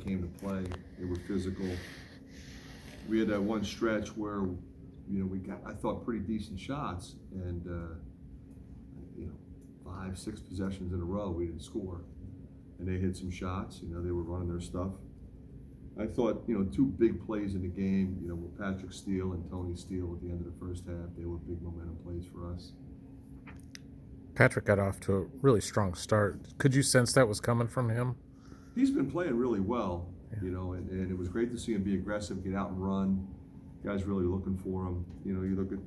came to play. They were physical. We had that one stretch where, we got, I thought, pretty decent shots, and 5, 6 possessions in a row we didn't score, and they hit some shots. They were running their stuff. I thought, 2 big plays in the game, with Patrick Steele and Tony Steele at the end of the first half. They were big momentum plays for us. Patrick got off to a really strong start. Could you sense that was coming from him? He's been playing really well, and it was great to see him be aggressive, get out and run. Guys really looking for him. You look at,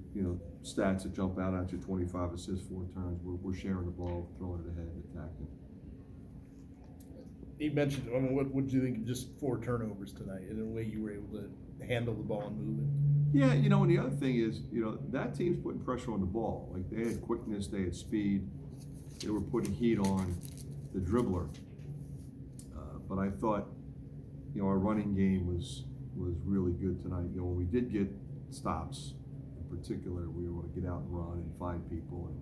stats that jump out at you: 25 assists, 4 turns. We're sharing the ball, throwing it ahead, and attacking. You mentioned, what did you think of just 4 turnovers tonight, and the way you were able to handle the ball and move it? Yeah, and the other thing is, that team's putting pressure on the ball. Like, they had quickness, they had speed, they were putting heat on the dribbler. But I thought, our running game was really good tonight. When we did get stops, in particular, we were able to get out and run and find people. And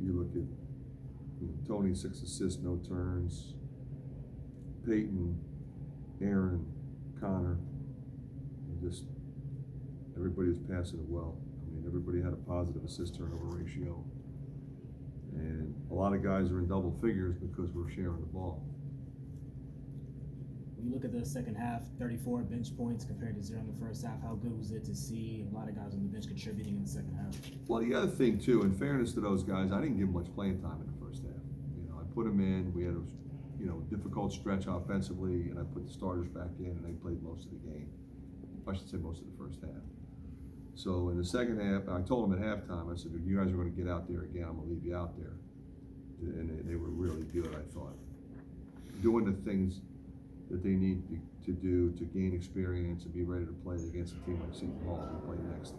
you look at Tony, 6 assists, no turns. Peyton, Aaron, Connor, just everybody was passing it well. Everybody had a positive assist turnover ratio, and a lot of guys are in double figures because we're sharing the ball. When you look at the second half, 34 bench points compared to 0 in the first half, how good was it to see a lot of guys on the bench contributing in the second half? Well, the other thing too, in fairness to those guys, I didn't give them much playing time in the first half. I put them in. We had a difficult stretch offensively, and I put the starters back in, and they played most of the game. I should say most of the first half. So in the second half, I told them at halftime, I said, if you guys are going to get out there again, I'm going to leave you out there. And they were really good, I thought. Doing the things that they need to do to gain experience and be ready to play against a team like Seton Hall we play next.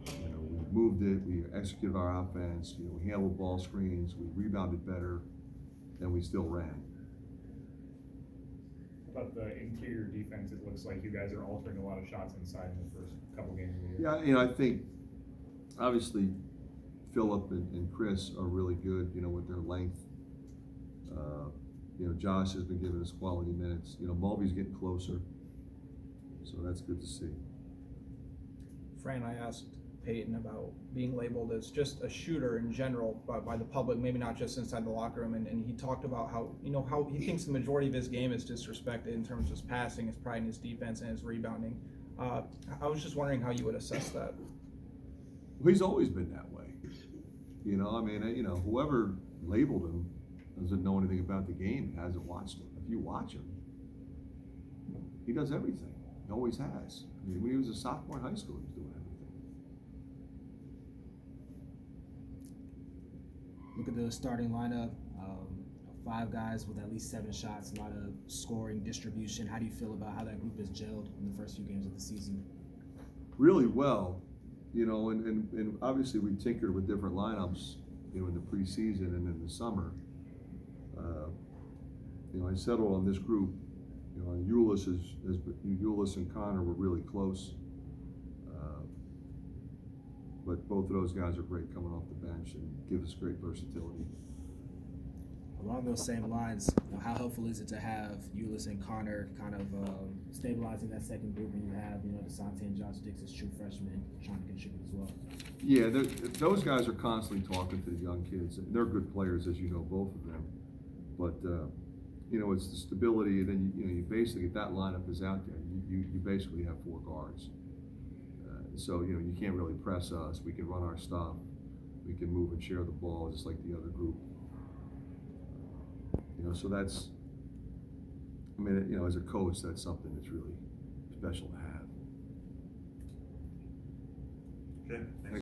We moved it, we executed our offense, we handled ball screens, we rebounded better, and we still ran. About the interior defense, it looks like you guys are altering a lot of shots inside in the first couple games of the year. Yeah, I think obviously Phillip and Chris are really good, with their length. Josh has been giving us quality minutes. Mulvey's getting closer, so that's good to see. Fran, I asked Peyton about being labeled as just a shooter in general by the public, maybe not just inside the locker room, and he talked about how he thinks the majority of his game is disrespected in terms of his passing, his pride in his defense, and his rebounding. I was just wondering how you would assess that. Well, he's always been that way. Whoever labeled him doesn't know anything about the game, hasn't watched him. If you watch him, he does everything. He always has. When he was a sophomore in high school, he was doing everything. Look at the starting lineup, 5 guys with at least 7 shots, a lot of scoring, distribution. How do you feel about how that group has gelled in the first few games of the season? Really well, and obviously we tinkered with different lineups, in the preseason and in the summer. I settled on this group. Ulis and Connor were really close, but both of those guys are great coming off the bench and give us great versatility. Along those same lines, how helpful is it to have Ulis and Connor kind of stabilizing that second group when you have, DeSante and Josh Dix as true freshmen trying to contribute as well? Yeah, those guys are constantly talking to the young kids. They're good players, as you know, both of them. But it's the stability, and then you basically, if that lineup is out there, you basically have 4 guards. So you can't really press us. We can run our stuff. We can move and share the ball just like the other group. So that's, as a coach, that's something that's really special to have. Okay.